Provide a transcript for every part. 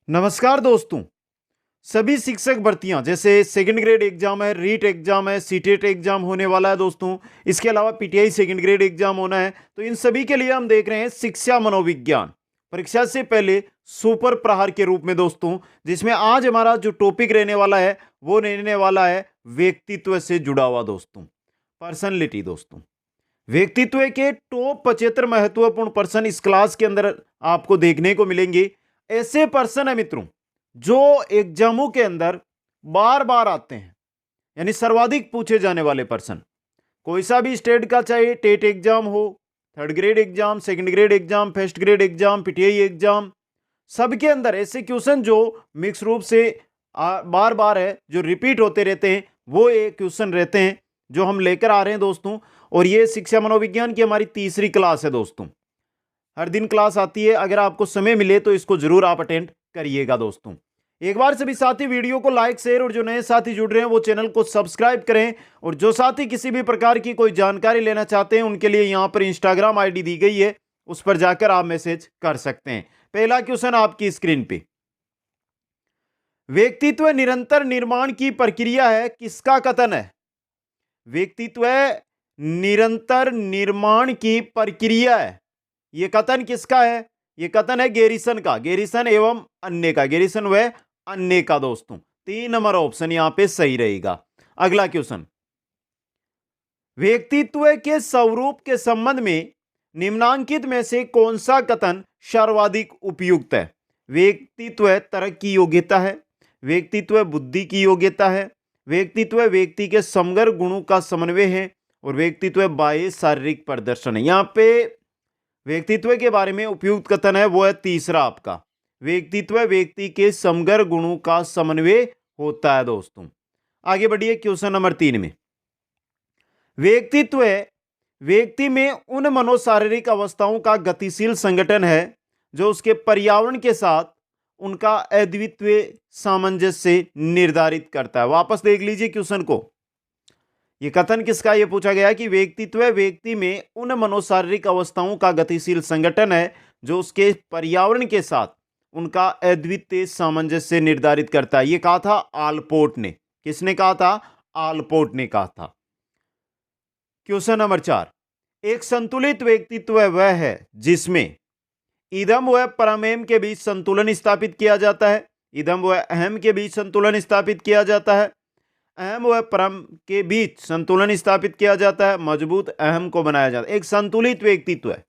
नमस्कार दोस्तों। सभी शिक्षक भर्तियां जैसे सेकंड ग्रेड एग्जाम है, रीट एग्जाम है, सीटेट एग्जाम होने वाला है दोस्तों। इसके अलावा पीटीआई सेकंड ग्रेड एग्जाम होना है। तो इन सभी के लिए हम देख रहे हैं शिक्षा मनोविज्ञान परीक्षा से पहले सुपर प्रहार के रूप में दोस्तों, जिसमें आज हमारा जो टॉपिक रहने वाला है वो रहने वाला है व्यक्तित्व से जुड़ा हुआ दोस्तों, पर्सनैलिटी दोस्तों। व्यक्तित्व के टॉप 75 महत्वपूर्ण पर्सन इस क्लास के अंदर आपको देखने को मिलेंगे। ऐसे पर्सन है मित्रों जो एग्जामों के अंदर बार बार आते हैं, यानी सर्वाधिक पूछे जाने वाले पर्सन। कोई सा भी स्टेट का, चाहे टेट एग्जाम हो, third grade exam, second grade exam, first grade exam, PTI exam, सबके अंदर ऐसे क्वेश्चन जो मिक्स रूप से बार बार है, जो रिपीट होते रहते हैं, वो ये क्वेश्चन रहते हैं जो हम लेकर आ रहे हैं दोस्तों। और ये शिक्षा मनोविज्ञान की हमारी तीसरी क्लास है दोस्तों। हर दिन क्लास आती है, अगर आपको समय मिले तो इसको जरूर आप अटेंड करिएगा दोस्तों। एक बार सभी साथी वीडियो को लाइक, शेयर और जो नए साथी जुड़ रहे हैं वो चैनल को सब्सक्राइब करें। और जो साथी किसी भी प्रकार की कोई जानकारी लेना चाहते हैं उनके लिए यहां पर इंस्टाग्राम आईडी दी गई है, उस पर जाकर आप मैसेज कर सकते हैं। पहला क्वेश्चन आपकी स्क्रीन पे, व्यक्तित्व निरंतर निर्माण की प्रक्रिया है, किसका कथन है? व्यक्तित्व निरंतर निर्माण की प्रक्रिया है, यह कथन किसका है? यह कथन है गैरिसन का। गैरिसन एवं अन्य का, गैरिसन व अन्य का दोस्तों। 3 नंबर ऑप्शन यहां पे सही रहेगा। अगला क्वेश्चन, व्यक्तित्व के स्वरूप के संबंध में निम्नांकित में से कौन सा कथन सर्वाधिक उपयुक्त है? व्यक्तित्व तर्क की योग्यता है, व्यक्तित्व बुद्धि की योग्यता है, व्यक्तित्व व्यक्ति के समग्र गुणों का समन्वय है, और व्यक्तित्व बाह्य शारीरिक प्रदर्शन है। यहां पे व्यक्तित्व के बारे में उपयुक्त कथन है वो है तीसरा आपका, व्यक्तित्व व्यक्ति के समग्र गुणों का समन्वय होता है दोस्तों। आगे बढ़िए क्वेश्चन नंबर 3 में, व्यक्तित्व व्यक्ति में उन मनोशारीरिक अवस्थाओं का गतिशील संगठन है जो उसके पर्यावरण के साथ उनका अद्वितीय सामंजस्य निर्धारित करता है। वापस देख लीजिए क्वेश्चन को। यह कथन किसका? यह पूछा गया कि व्यक्तित्व व्यक्ति में उन मनोशारीरिक अवस्थाओं का गतिशील संगठन है जो उसके पर्यावरण के साथ उनका अद्वितीय सामंजस्य निर्धारित करता है। यह कहा था आलपोर्ट ने। किसने कहा था? आलपोर्ट ने कहा था। क्वेश्चन नंबर 4, एक संतुलित व्यक्तित्व वह है जिसमें इदम व परमेम के बीच संतुलन स्थापित किया जाता है। इदम व अहम के बीच संतुलन स्थापित किया जाता है। अहम व परम के बीच संतुलन स्थापित किया जाता है। मजबूत अहम को बनाया जाता है। एक संतुलित व्यक्तित्व है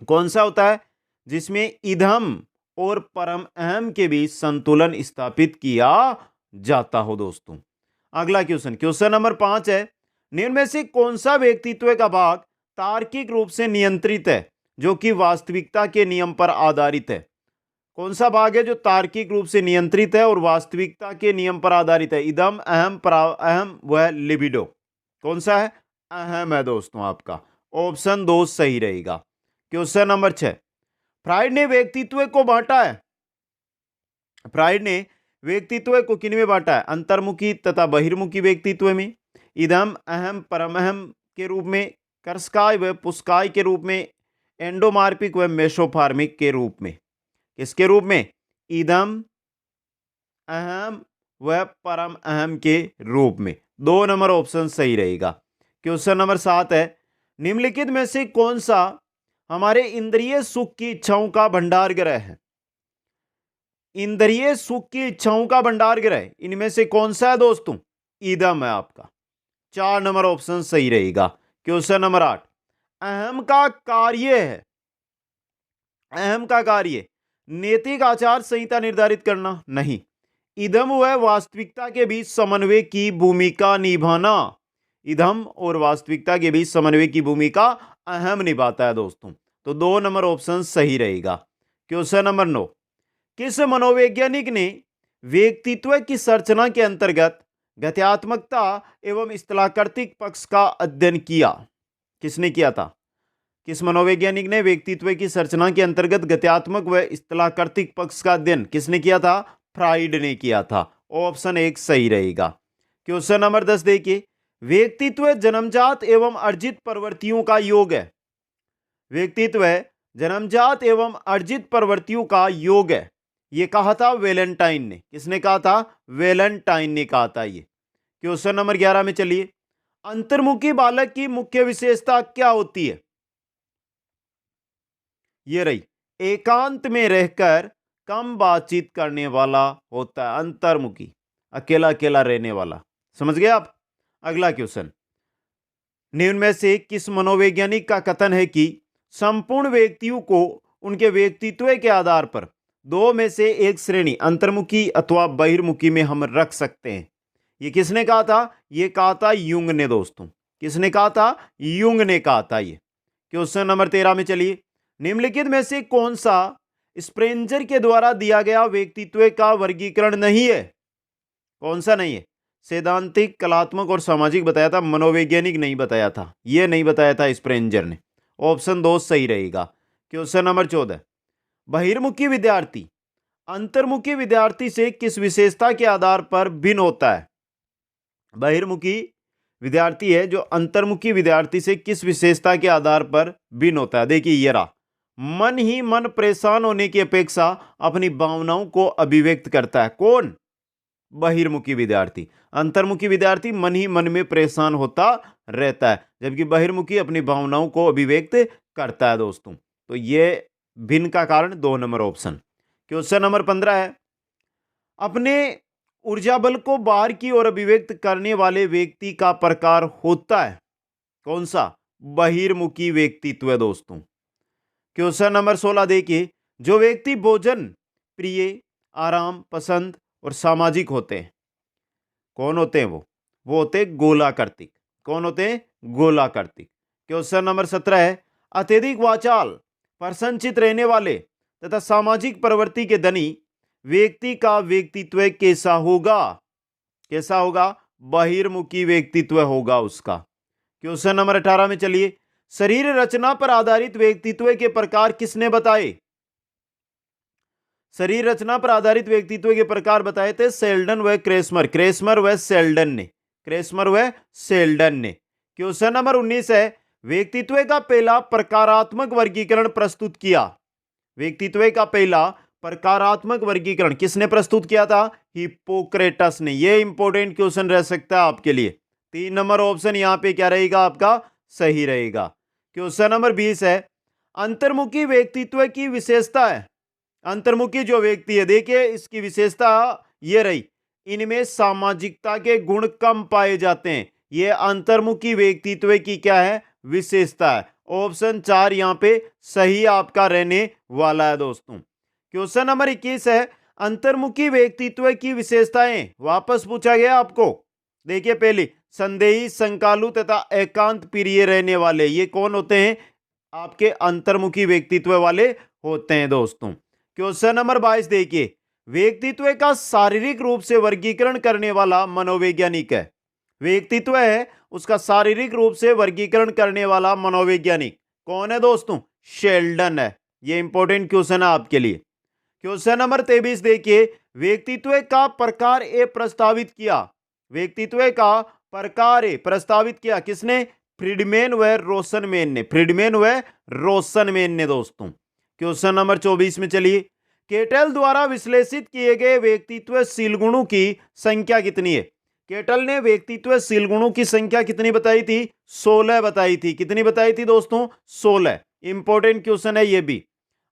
कौन सा होता है? जिसमें इदम और परम अहम के बीच संतुलन स्थापित किया जाता हो दोस्तों। अगला क्वेश्चन, क्वेश्चन नंबर 5 है, निम्न में से कौन सा व्यक्तित्व का भाग तार्किक रूप से नियंत्रित है जो कि वास्तविकता के नियम पर आधारित है? कौन सा भाग है जो तार्किक रूप से नियंत्रित है और वास्तविकता के नियम पर आधारित है? इदम, अहम, अहम व लिबिडो। कौन सा है? अहम है दोस्तों आपका। ऑप्शन 2 सही रहेगा। क्वेश्चन नंबर 6, फ्राइड ने व्यक्तित्व को बांटा है। फ्राइड ने व्यक्तित्व को किन में बांटा है? अंतर्मुखी तथा बहिर्मुखी व्यक्तित्व में, इदम, अहम, परमहम के रूप में, कर्षकाय व पुष्काय के रूप में, एंडोमार्पिक व मेसोफार्मिक के रूप में। किसके रूप में? इदम, अहम व परम अहम के रूप में। 2 नंबर ऑप्शन सही रहेगा। क्वेश्चन नंबर 7 है, निम्नलिखित में से कौन सा हमारे इंद्रिय सुख की इच्छाओं का भंडार गृह है? इंद्रिय सुख की इच्छाओं का भंडार गृह इनमें से कौन सा है दोस्तों? इदम है आपका। 4 नंबर ऑप्शन सही रहेगा। क्वेश्चन नंबर 8, अहम का कार्य है, अहम का कार्य नैतिक आचार संहिता निर्धारित करना नहीं, इदम व वास्तविकता के बीच समन्वय की भूमिका निभाना। इदम और वास्तविकता के बीच समन्वय की भूमिका अहम निभाता है दोस्तों। तो 2 नंबर ऑप्शन सही रहेगा। क्वेश्चन नंबर 9, किस मनोवैज्ञानिक ने व्यक्तित्व की संरचना के अंतर्गत गत्यात्मकता एवं स्थलाकृतिक पक्ष का अध्ययन किया? किसने किया था? किस मनोवैज्ञानिक ने व्यक्तित्व की संरचना के अंतर्गत गत्यात्मक व स्थलाकृतिक पक्ष का अध्ययन किसने किया था? फ्राइड ने किया था। ऑप्शन 1 सही रहेगा। क्वेश्चन नंबर 10 देखिए, व्यक्तित्व जन्मजात एवं अर्जित प्रवृत्तियों का योग है। व्यक्तित्व जन्मजात एवं अर्जित प्रवृत्तियों का योग है। ये कहा था वेलेंटाइन ने। किसने कहा था? वेलेंटाइन ने कहा था ये। क्वेश्चन नंबर 11 में चलिए, अंतर्मुखी बालक की मुख्य विशेषता क्या होती है? ये रही, एकांत में रहकर कम बातचीत करने वाला होता है अंतर्मुखी, अकेला अकेला रहने वाला। समझ गए आप? अगला क्वेश्चन, निम्न में से किस मनोवैज्ञानिक का कथन है कि संपूर्ण व्यक्तियों को उनके व्यक्तित्व के आधार पर दो में से एक श्रेणी अंतर्मुखी अथवा बहिर्मुखी में हम रख सकते हैं? ये किसने कहा था? ये कहा था यूंग ने दोस्तों। किसने कहा था? यूंग ने कहा था ये। क्वेश्चन नंबर 13 में चलिए, निम्नलिखित में से कौन सा स्प्रेंजर के द्वारा दिया गया व्यक्तित्व का वर्गीकरण नहीं है? कौन सा नहीं है? सैद्धांतिक, कलात्मक और सामाजिक बताया था, मनोवैज्ञानिक नहीं बताया था। यह नहीं बताया था स्प्रेंजर ने। ऑप्शन 2 सही रहेगा। क्वेश्चन नंबर 14, बहिर्मुखी विद्यार्थी अंतर्मुखी विद्यार्थी से किस विशेषता के आधार पर भिन्न होता है? बहिर्मुखी विद्यार्थी है जो अंतर्मुखी विद्यार्थी से किस विशेषता के आधार पर भिन्न होता है? देखिए ये रहा, मन ही मन परेशान होने की अपेक्षा अपनी भावनाओं को अभिव्यक्त करता है। कौन? बहिर्मुखी विद्यार्थी। अंतर्मुखी विद्यार्थी मन ही मन में परेशान होता रहता है, जबकि बहिर्मुखी अपनी भावनाओं को अभिव्यक्त करता है दोस्तों। तो ये भिन्न का कारण 2 नंबर ऑप्शन। क्वेश्चन नंबर 15 है, अपने ऊर्जा बल को बाहर की ओर अभिव्यक्त करने वाले व्यक्ति का प्रकार होता है कौन सा? बहिर्मुखी व्यक्तित्व है दोस्तों। क्वेश्चन नंबर 16 देखिए, जो व्यक्ति भोजन प्रिय, आराम पसंद और सामाजिक होते हैं, कौन होते हैं वो होते हैं गोलाकृतिक। कौन होते हैं? गोलाकृतिक। क्वेश्चन नंबर 17 है, अत्यधिक वाचाल, प्रसन्नचित रहने वाले तथा सामाजिक प्रवृत्ति के धनी व्यक्ति का व्यक्तित्व कैसा होगा? कैसा होगा? बहिर्मुखी व्यक्तित्व होगा उसका। क्वेश्चन नंबर 18 में चलिए, शरीर रचना पर आधारित व्यक्तित्व के प्रकार किसने बताए? शरीर रचना पर आधारित व्यक्तित्व के प्रकार बताए थे सेल्डन व क्रेस्मर। क्रेस्मर व सेल्डन ने। क्रेस्मर व सेल्डन ने। क्वेश्चन नंबर 19 है, व्यक्तित्व का पहला प्रकारात्मक वर्गीकरण प्रस्तुत किया। व्यक्तित्व का पहला प्रकारात्मक वर्गीकरण किसने प्रस्तुत किया था? हिप्पोक्रेटस ने। यह इंपॉर्टेंट क्वेश्चन रह सकता है आपके लिए। 3 नंबर ऑप्शन यहां पे क्या रहेगा आपका? सही रहेगा। क्वेश्चन नंबर 20 है, अंतर्मुखी व्यक्तित्व की विशेषता है। अंतर्मुखी जो व्यक्ति है, देखिए इसकी विशेषता ये रही, इनमें सामाजिकता के गुण कम पाए जाते हैं। ये अंतर्मुखी व्यक्तित्व की क्या है? विशेषता है। ऑप्शन 4 यहां पे सही आपका रहने वाला है दोस्तों। क्वेश्चन नंबर 21 है, अंतर्मुखी व्यक्तित्व की विशेषताएं वापस पूछा गया आपको। देखिए पहली, संदेही, संकालु तथा एकांत प्रिय रहने वाले, ये कौन होते हैं? आपके अंतर्मुखी व्यक्तित्व वाले होते हैं दोस्तों। क्वेश्चन नंबर 22 देखिए, व्यक्तित्व का शारीरिक रूप से वर्गीकरण करने वाला मनोवैज्ञानिक है। व्यक्तित्व है उसका शारीरिक रूप से वर्गीकरण करने वाला मनोवैज्ञानिक कौन है दोस्तों? शेल्डन है। यह इंपॉर्टेंट क्वेश्चन है आपके लिए। क्वेश्चन नंबर 23 देखिए, व्यक्तित्व का प्रकार ए प्रस्तावित किया। व्यक्तित्व का प्रकार ए प्रस्तावित किया किसने? फ्रीडमैन व रोसनमैन ने। फ्रीडमैन व रोसनमैन ने दोस्तों। क्वेश्चन नंबर 24 में चलिए, केटल द्वारा विश्लेषित किए गए व्यक्तित्वशील गुणों की संख्या कितनी है? केटल ने व्यक्तित्वशील गुणों की संख्या कितनी बताई थी? 16 बताई थी। कितनी बताई थी दोस्तों? 16। इंपॉर्टेंट क्वेश्चन है ये भी।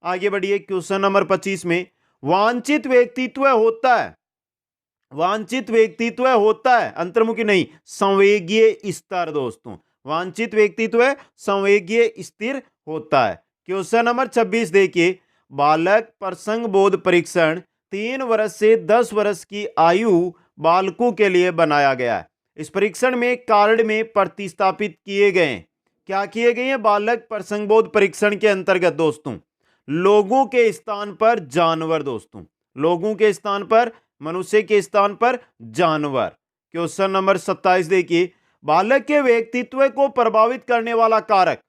आगे बढ़िए, क्वेश्चन नंबर 25 में, वांछित व्यक्तित्व होता है। वांछित व्यक्तित्व होता है, अंतर्मुखी नहीं, संवेगीय स्तर दोस्तों। वांछित व्यक्तित्व संवेगीय स्थिर होता है। क्वेश्चन नंबर 26 देखिए, बालक प्रसंग बोध परीक्षण 3 वर्ष से 10 वर्ष की आयु बालकों के लिए बनाया गया है। इस परीक्षण में कार्ड में प्रतिस्थापित किए गए हैं। क्या किए गए हैं? बालक प्रसंग बोध परीक्षण के अंतर्गत दोस्तों लोगों के स्थान पर जानवर दोस्तों, लोगों के स्थान पर, मनुष्य के स्थान पर जानवर। क्वेश्चन नंबर 27 देखिए, बालक के व्यक्तित्व को प्रभावित करने वाला कारक।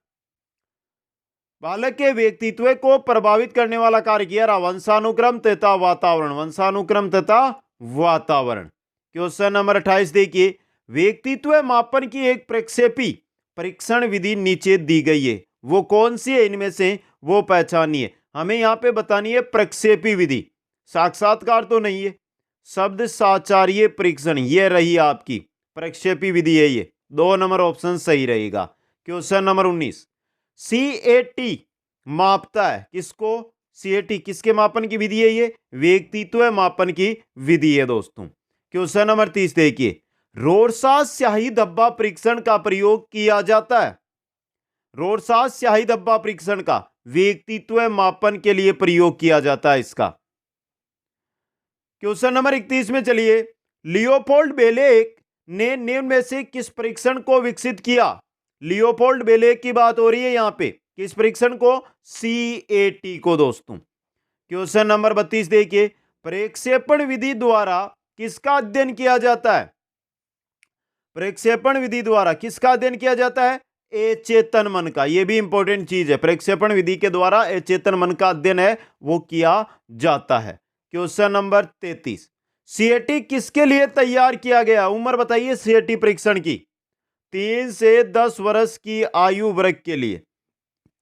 बालक के व्यक्तित्व को प्रभावित करने वाला कारक यह रहा, वंशानुक्रम तथा वातावरण। वंशानुक्रम तथा वातावरण। क्वेश्चन नंबर 28 देखिए, व्यक्तित्व मापन की एक प्रक्षेपी परीक्षण विधि नीचे दी गई है। वो कौन सी है? इनमें से वो पहचानिए। हमें यहां पे बतानी है प्रक्षेपी विधि। साक्षात्कार तो नहीं है। शब्द साचार्य परीक्षण, ये रही आपकी प्रक्षेपी विधि है ये। 2 नंबर ऑप्शन सही रहेगा। क्वेश्चन नंबर 19, CAT मापता है किसको? CAT किसके मापन की विधि है? ये व्यक्तित्व मापन की विधि है दोस्तों। क्वेश्चन नंबर 30 देखिए, रोरसास स्याही धब्बा परीक्षण का प्रयोग किया जाता है। रोरसास स्याही धब्बा परीक्षण का व्यक्तित्व मापन के लिए प्रयोग किया जाता है इसका। क्वेश्चन नंबर 31 में चलिए, लियोपोल्ड बेलेक ने निम्न में से किस परीक्षण को विकसित किया? लियोपोल्ड बेलेक की बात हो रही है यहां पे, किस परीक्षण को? CAT को दोस्तों। क्वेश्चन नंबर 32 देखिए, प्रक्षेपण विधि द्वारा किसका अध्ययन किया जाता है? प्रक्षेपण विधि द्वारा किसका अध्ययन किया जाता है? अचेतन मन का। यह भी इंपॉर्टेंट चीज है, प्रक्षेपण विधि के द्वारा अचेतन मन का अध्ययन है वो किया जाता है। क्वेश्चन नंबर 33, CAT किसके लिए तैयार किया गया? उम्र बताइए CAT परीक्षण की। 3 से 10 वर्ष की आयु वर्ग के लिए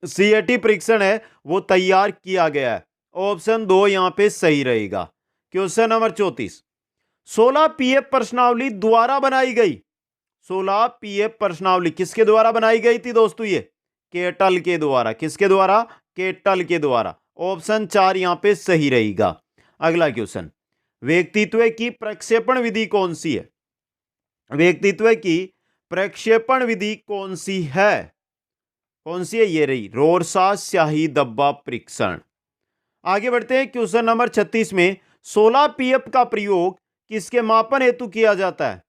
CAT परीक्षण है वो तैयार किया गया है। ऑप्शन 2 यहां पे सही रहेगा। क्वेश्चन नंबर 34, 16 PF प्रश्नावली द्वारा बनाई गई। 16 PF प्रश्नावली किसके द्वारा बनाई गई थी दोस्तों? ये केटल के द्वारा। किसके द्वारा? केटल के द्वारा। ऑप्शन 4 यहां पे सही रहेगा। अगला क्वेश्चन, व्यक्तित्व की प्रक्षेपण विधि कौन सी है? व्यक्तित्व की प्रक्षेपण विधि कौन सी है? कौन सी है? ये रही रोरसास स्याही धब्बा परीक्षण। आगे बढ़ते हैं क्वेश्चन नंबर 36 में, 16 PF का प्रयोग किसके मापन हेतु किया जाता है?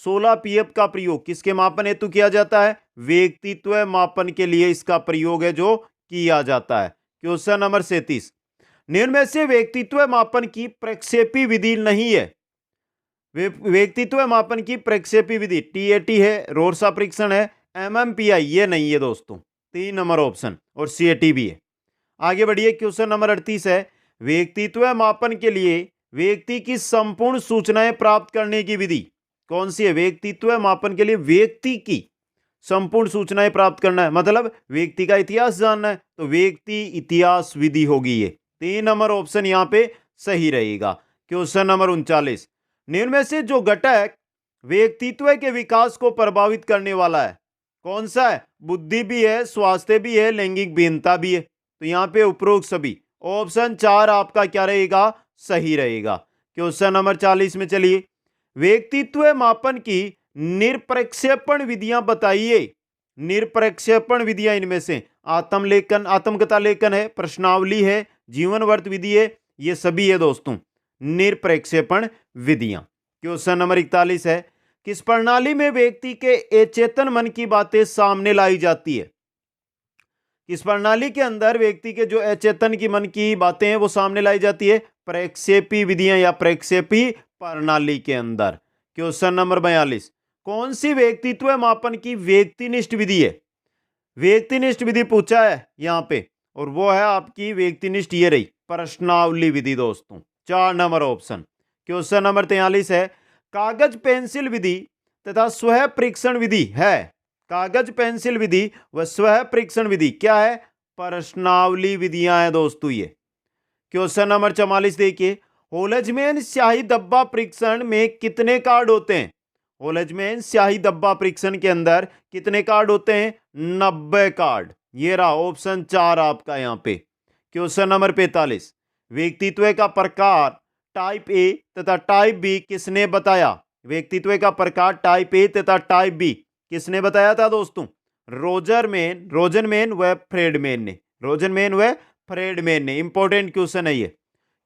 16 PF का प्रयोग किसके मापन हेतु किया जाता है? व्यक्तित्व मापन के लिए इसका प्रयोग है जो किया जाता है। क्वेश्चन नंबर 37, निम्न में से व्यक्तित्व मापन की प्रक्षेपी विधि नहीं है। व्यक्तित्व मापन की प्रक्षेपी विधि TAT है, रोरसा परीक्षण है, MMPI ये नहीं है दोस्तों। 3 नंबर ऑप्शन, और CAT भी है। आगे बढ़िए, क्वेश्चन नंबर 38 है, व्यक्तित्व मापन के लिए व्यक्ति की संपूर्ण सूचनाएं प्राप्त करने की विधि कौन सी है? व्यक्तित्व मापन के लिए व्यक्ति की संपूर्ण सूचनाएं प्राप्त करना है, मतलब व्यक्ति का इतिहास जानना है, तो व्यक्ति इतिहास विधि होगी ये। 3 नंबर ऑप्शन यहां पे सही रहेगा। क्वेश्चन नंबर 39, निम्न में से जो घटक व्यक्तित्व के विकास को प्रभावित करने वाला है कौन सा है? बुद्धि भी है, स्वास्थ्य भी है, लैंगिक भिन्नता भी है। तो यहां पे उपरोक्त सभी। ऑप्शन 4 आपका क्या रहेगा? सही रहेगा। क्वेश्चन नंबर 40 में चलिए, व्यक्तित्व मापन की निरप्रक्षेपण विधियां बताइए। निरप्रक्षेपण विधियां इनमें से आत्मलेखन, आत्मकथा लेखन है, प्रश्नावली है, जीवन वर्त विधि है, ये सभी है दोस्तों निरप्रक्षेपण विधियां। क्वेश्चन नंबर 41 है, किस प्रणाली में व्यक्ति के अचेतन मन की बातें सामने लाई जाती है? किस प्रणाली के अंदर व्यक्ति के जो अचेतन की मन की बातें हैं वो सामने लाई जाती है? प्रक्षेपी विधियां या प्रक्षेपी प्रणाली के अंदर। क्वेश्चन नंबर 42, कौन सी व्यक्तित्व मापन की व्यक्तिनिष्ठ विधि है? व्यक्तिनिष्ठ विधि पूछा है यहां पे, और वो है आपकी व्यक्तिनिष्ठ ये रही प्रश्नावली विधि दोस्तों। 4 नंबर ऑप्शन। क्वेश्चन नंबर 43 है, कागज पेंसिल विधि तथा स्वयं परीक्षण विधि है। कागज पेंसिल विधि व स्वयं परीक्षण विधि क्या है? प्रश्नावली विधियां हैं दोस्तों ये। क्वेश्चन नंबर 44 देखिए, होलजमैन स्याही धब्बा परीक्षण में कितने कार्ड होते हैं? होलजमैन स्याही धब्बा परीक्षण के अंदर कितने कार्ड होते हैं? 90 कार्ड। ये रहा ऑप्शन 4 आपका यहां पे। क्वेश्चन नंबर 45, व्यक्तित्व का प्रकार टाइप ए तथा टाइप बी किसने बताया? व्यक्तित्व का प्रकार टाइप ए तथा टाइप बी किसने बताया था दोस्तों? रोजनमैन व फ्रेडमैन ने। रोजनमैन व फ्रेडमैन ने। इंपॉर्टेंट क्वेश्चन है ये।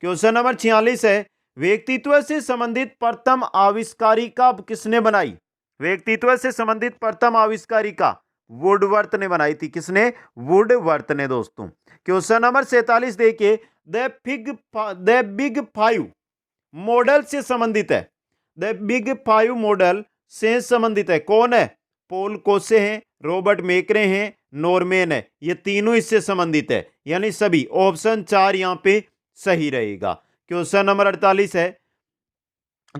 क्वेश्चन नंबर 46 है, व्यक्तित्व से संबंधित प्रथम आविष्कारिका किसने बनाई? व्यक्तित्व से संबंधित प्रथम आविष्कारिका वुडवर्थ ने बनाई थी। किसने? वुडवर्थ ने दोस्तों। क्वेश्चन नंबर 47 देखिए, द बिग 5 मॉडल से संबंधित है। द बिग 5 मॉडल से संबंधित है कौन है? पॉल कोसे हैं, रॉबर्ट मेकरे हैं, नॉर्मैन है। ये तीनों इससे संबंधित है, यानी सभी। ऑप्शन 4 यहां पे सही रहेगा। क्वेश्चन नंबर 48 है,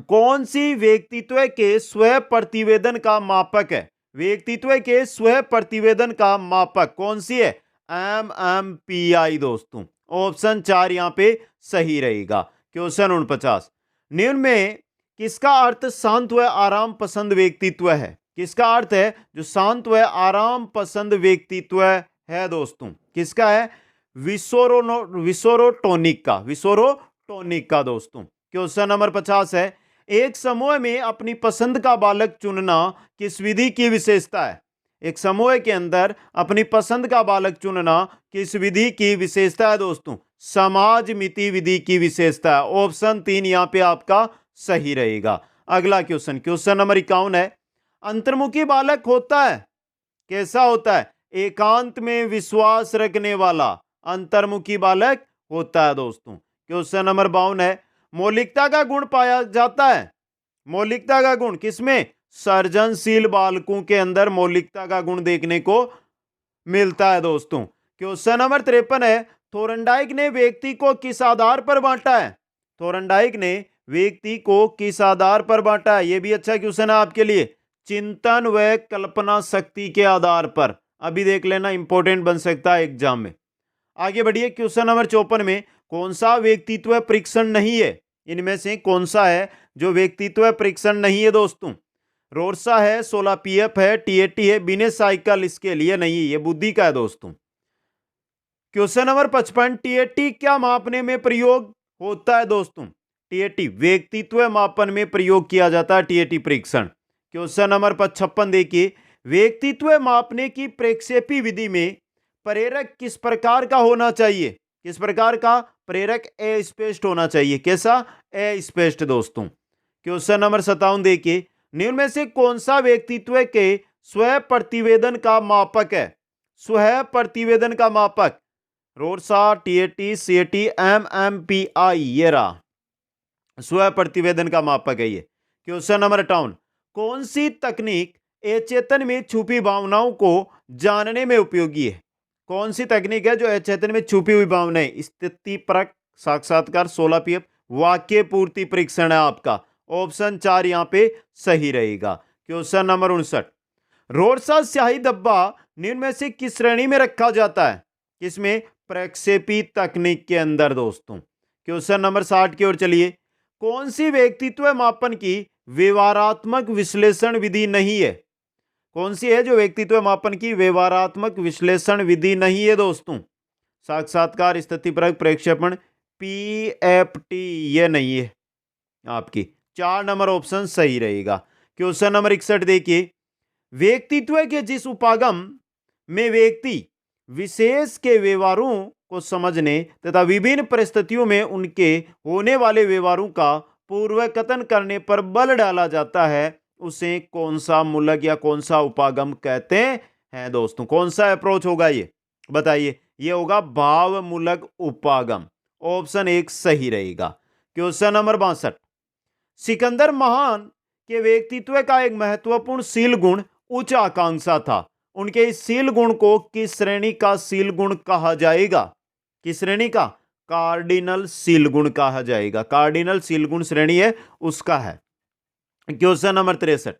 कौन सी व्यक्तित्व के स्व प्रतिवेदन का मापक है? व्यक्तित्व के स्व प्रतिवेदन का मापक कौन सी है? MMPI दोस्तों। ऑप्शन 4 यहां पे सही रहेगा। क्वेश्चन 49, निम्न में किसका अर्थ शांत व आराम पसंद व्यक्तित्व है? किसका अर्थ है जो शांत व आराम पसंद व्यक्तित्व है दोस्तों? किसका है? विसोरोटोनिक का दोस्तों। क्वेश्चन नंबर 50 है, एक समूह में अपनी पसंद का बालक चुनना किस विधि की विशेषता है? एक समूह के अंदर अपनी पसंद का बालक चुनना किस विधि की विशेषता है दोस्तों? समाज मिति विधि की विशेषता है। ऑप्शन 3 यहां पे आपका सही रहेगा। अगला क्वेश्चन, क्वेश्चन नंबर 51 है, अंतर्मुखी बालक होता है, कैसा होता है? एकांत में विश्वास रखने वाला अंतर्मुखी बालक होता है दोस्तों। क्वेश्चन नंबर 52 है, मौलिकता का गुण पाया जाता है, मौलिकता का गुण किसमें? सर्जनशील बालकों के अंदर मौलिकता का गुण देखने को मिलता है दोस्तों। क्वेश्चन नंबर 53 है, थोरनडाइक ने व्यक्ति को किस आधार पर बांटा है? थोरनडाइक ने व्यक्ति को किस आधार पर बांटा है? यह भी अच्छा क्वेश्चन है आपके लिए। चिंतन व कल्पना शक्ति के आधार पर। अभी देख लेना, इंपॉर्टेंट बन सकता है एग्जाम में। आगे बढ़िए, क्वेश्चन नंबर 54 में कौन सा व्यक्तित्व परीक्षण नहीं है? इनमें से कौन सा है जो व्यक्तित्व परीक्षण नहीं है दोस्तों? रोर्सा है, 16 पीएफ है, टीएटी है, बिने साइकिल इसके लिए नहीं है, ये बुद्धि का है दोस्तों। क्वेश्चन नंबर 55, टीएटी क्या मापने में प्रयोग होता है दोस्तों? टीएटी व्यक्तित्व मापन में प्रयोग किया जाता है, टीएटी परीक्षण। क्वेश्चन नंबर 56 देखिए, व्यक्तित्व मापने की प्रक्षेपी विधि में प्रेरक किस प्रकार का होना चाहिए? किस प्रकार का? प्रेरक अस्पष्ट होना चाहिए। कैसा? अस्पष्ट दोस्तों। क्वेश्चन नंबर 57 देखिए, निम्न में से कौन सा व्यक्तित्व के स्व प्रतिवेदन का मापक है? स्व प्रतिवेदन का मापक रोर्सा, टीएटी, सीएटी, एमएमपीआई, ये रहा स्व प्रतिवेदन का मापक है ये। क्वेश्चन नंबर 58, कौन सी तकनीक अचेतन में छुपी भावनाओं को जानने में उपयोगी है? कौन सी तकनीक है जो अचेतन में छुपी हुई भावनाएं? स्थिति परक साक्षात्कार, 16 पीएफ, वाक्य पूर्ति परीक्षण है आपका। ऑप्शन 4 यहां पे सही रहेगा। क्वेश्चन नंबर 59, रोर्सा स्याही डब्बा निम्न में से किस श्रेणी में रखा जाता है? किसमें? प्रक्षेपी तकनीक के अंदर दोस्तों। क्वेश्चन नंबर 60 की ओर चलिए, कौन सी व्यक्तित्व मापन की व्यवहारात्मक विश्लेषण विधि नहीं है? कौन सी है जो व्यक्तित्व मापन की व्यवहारात्मक विश्लेषण विधि नहीं है दोस्तों? साक्षात्कार, स्थितिपरक, प्रक्षेपण, पीएफटी, ये नहीं है आपकी। 4 नंबर ऑप्शन सही रहेगा। क्वेश्चन नंबर 61 देखिए, व्यक्तित्व के जिस उपागम में व्यक्ति विशेष के व्यवहारों को समझने तथा विभिन्न परिस्थितियों में उनके होने वाले व्यवहारों का पूर्वकथन करने पर बल डाला जाता है, उसे कौन सा मूलक या कौन सा उपागम कहते हैं दोस्तों? कौन सा अप्रोच होगा ये? बताइए। ये होगा भाव मूलक उपागम। ऑप्शन 1 सही रहेगा। क्वेश्चन नंबर 62, सिकंदर महान के व्यक्तित्व का एक महत्वपूर्ण शील गुण उच्च आकांक्षा था। उनके इस शील गुण को किस श्रेणी का शील गुण कहा जाएगा? किस श्रेणी का? कार्डिनल शील गुण कहा जाएगा। कार्डिनल शील गुण श्रेणी है उसका है। क्वेश्चन नंबर 63,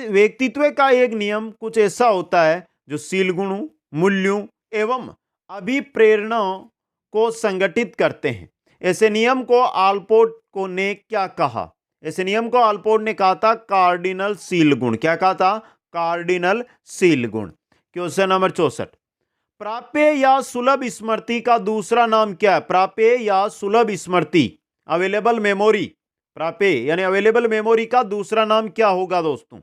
व्यक्तित्व का एक नियम कुछ ऐसा होता है जो शील गुणों, मूल्यों एवं अभिप्रेरणाओं को संगठित करते हैं। ऐसे नियम को आल्पोर्ट को ने क्या कहा? ऐसे नियम को आल्पोर्ट ने कहा था कार्डिनल शील गुण। क्या कहा था? कार्डिनल शील गुण। क्वेश्चन नंबर 64, प्राप्य या सुलभ स्मृति का दूसरा नाम क्या है? प्राप्य या सुलभ स्मृति, अवेलेबल मेमोरी, प्राप्य यानी अवेलेबल मेमोरी का दूसरा नाम क्या होगा दोस्तों?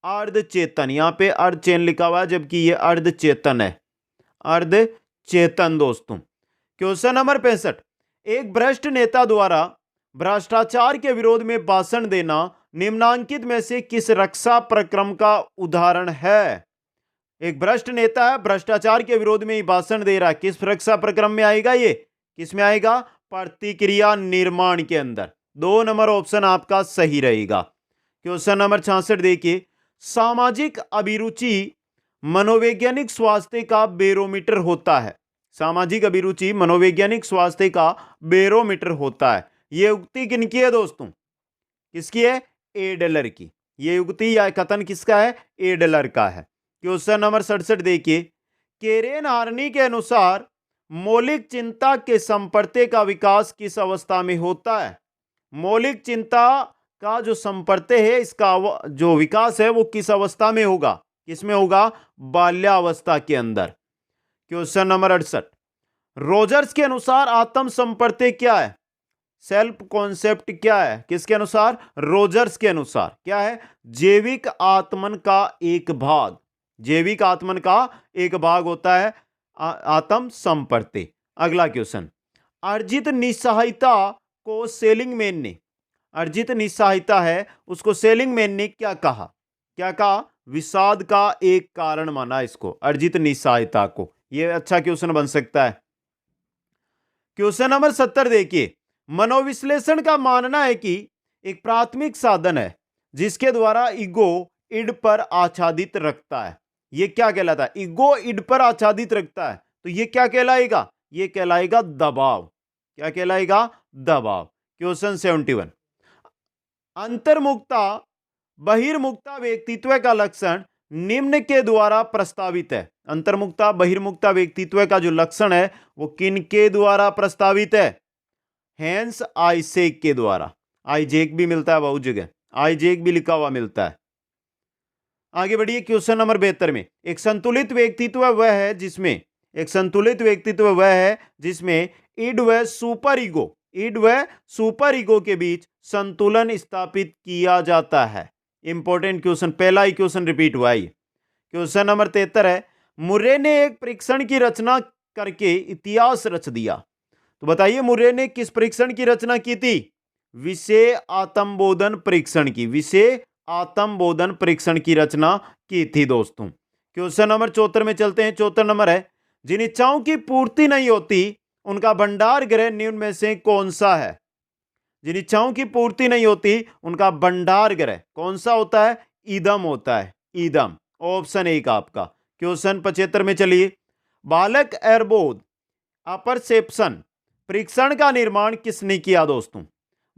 अर्ध चेतन। यहां पे अर्ध चेन लिखा हुआ है जबकि ये अर्ध चेतन है, अर्ध चेतन दोस्तों। क्वेश्चन नंबर 65, एक भ्रष्ट नेता द्वारा भ्रष्टाचार के विरोध में भाषण देना निम्नांकित में से किस रक्षा प्रक्रम का उदाहरण है? एक भ्रष्ट नेता है, भ्रष्टाचार के विरोध में ही भाषण दे रहा है, किस रक्षा प्रक्रम में आएगा ये? किस में आएगा? प्रतिक्रिया निर्माण के अंदर। 2 नंबर ऑप्शन आपका सही रहेगा। क्वेश्चन नंबर 66 देखिए, सामाजिक अभिरुचि मनोवैज्ञानिक स्वास्थ्य का बैरोमीटर होता है। सामाजिक अभिरुचि मनोवैज्ञानिक स्वास्थ्य का बैरोमीटर होता है। यह उक्ति किनकी है दोस्तों? किसकी है? एडलर की। यह उक्ति या कथन किसका है? एडलर का है। क्वेश्चन नंबर 67 देखिए, केरेन हार्नी के अनुसार मौलिक चिंता के संपर्ते का विकास किस अवस्था में होता है? मौलिक चिंता का जो संपर्ते है, इसका जो विकास है वो किस अवस्था में होगा? किसमें होगा? बाल्यावस्था के अंदर। क्वेश्चन नंबर 68, रोजर्स के अनुसार आत्म संपर्ते क्या है? सेल्फ कॉन्सेप्ट क्या है? किसके अनुसार? रोजर्स के अनुसार क्या है? जैविक आत्मन का एक भाग। जैविक आत्मन का एक भाग होता है आत्म संपर्ते। अगला क्वेश्चन, अर्जित निस्सहायता को सेलिंगमैन ने, अर्जित निस्सहायता है उसको सेलिंगमैन ने क्या कहा? क्या कहा? विषाद का एक कारण माना इसको, अर्जित निस्सहायता को। यह अच्छा क्वेश्चन बन सकता है। क्वेश्चन नंबर 70 देखिए, मनोविश्लेषण का मानना है कि एक प्राथमिक साधन है जिसके द्वारा ईगो इड पर आच्छादित रखता है। यह क्या कहलाता है? ईगो इड पर आच्छादित रखता है, तो यह क्या कहलाएगा? यह कहलाएगा दबाव। क्या कहलाएगा? दबाव। क्वेश्चन 71, अंतर्मुखता बहिर्मुखता व्यक्तित्व का लक्षण निम्न के द्वारा प्रस्तावित है। अंतर्मुखता बहिर्मुखता व्यक्तित्व का जो लक्षण है वो किन के द्वारा प्रस्तावित है? हैंस आइजेक के द्वारा। आइजेक भी मिलता है बहुत जगह, आइजेक भी लिखा हुआ मिलता है। आगे बढ़िए क्वेश्चन नंबर 72 में, एक संतुलित व्यक्तित्व वह है जिसमें, एक संतुलित व्यक्तित्व वह है जिसमें इड व सुपर ईगो, इड व सुपर ईगो के बीच संतुलन स्थापित किया जाता है। इंपॉर्टेंट क्वेश्चन, पहला ही क्वेश्चन रिपीट हुआ है। क्वेश्चन नंबर 73 है, मुर्रे ने एक परीक्षण की रचना करके इतिहास रच दिया। तो बताइए मुर्रे ने किस परीक्षण की रचना की थी? विषय आत्मबोधन परीक्षण की, विषय आत्मबोधन परीक्षण की रचना की थी दोस्तों। क्वेश्चन नंबर 74 में चलते हैं। 74 नंबर है, जिन इच्छाओं की पूर्ति नहीं होती उनका भंडार गृह निम्न में से कौन सा है? जिन इच्छाओं की पूर्ति नहीं होती उनका भंडार गृह कौन सा होता है? ईदम होता है, ईदम। ऑप्शन 1 आपका। क्वेश्चन 75 में चलिए, बालक एरबोध अपरसेप्शन परीक्षण का निर्माण किसने किया दोस्तों?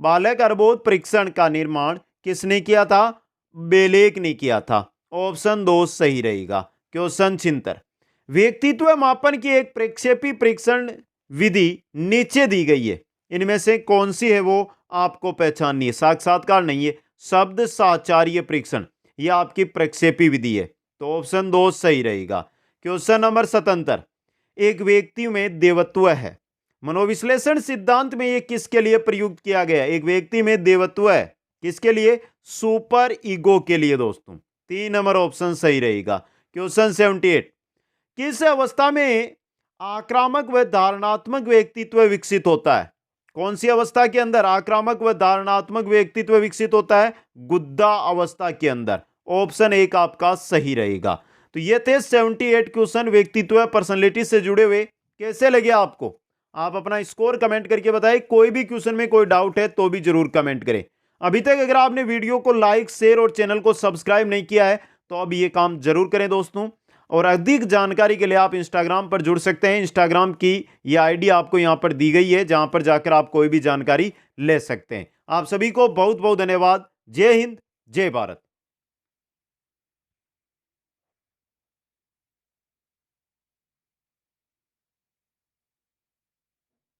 बालक अर्बोध परीक्षण का निर्माण किसने किया था? बेलेक ने किया था। ऑप्शन 2 सही रहेगा। क्वेश्चन 76, व्यक्तित्व मापन की एक प्रक्षेपी परीक्षण विधि नीचे दी गई है, इनमें से कौन सी है वो आपको पहचाननी है। साक्षात्कार नहीं है, शब्द साचार्य परीक्षण, यह आपकी प्रक्षेपी विधि है, तो ऑप्शन 2 सही रहेगा। क्वेश्चन नंबर 77, एक व्यक्ति में देवत्व है, मनोविश्लेषण सिद्धांत में यह किसके लिए प्रयुक्त किया गया? एक व्यक्ति में देवत्व है, किसके लिए? सुपर ईगो के लिए दोस्तों। 3 नंबर ऑप्शन सही रहेगा। क्वेश्चन 78, किस अवस्था में आक्रामक व धारणात्मक व्यक्तित्व विकसित होता है? कौन सी अवस्था के अंदर आक्रामक व धारणात्मक व्यक्तित्व विकसित होता है? गुद्दा अवस्था के अंदर। ऑप्शन 1 आपका सही रहेगा। तो ये थे 78 क्वेश्चन व्यक्तित्व पर्सनालिटी से जुड़े हुए। कैसे लगे आपको? आप अपना स्कोर कमेंट करके बताएं। कोई भी क्वेश्चन में कोई डाउट है तो भी जरूर कमेंट करें। अभी तक अगर आपने वीडियो को लाइक, शेयर और चैनल को सब्सक्राइब नहीं किया है तो अब ये काम जरूर करें दोस्तों। और अधिक जानकारी के लिए आप इंस्टाग्राम पर जुड़ सकते हैं। इंस्टाग्राम की ये आईडी आपको यहां पर दी गई है, जहां पर जाकर आप कोई भी जानकारी ले सकते हैं। आप सभी को बहुत बहुत धन्यवाद। जय हिंद, जय भारत।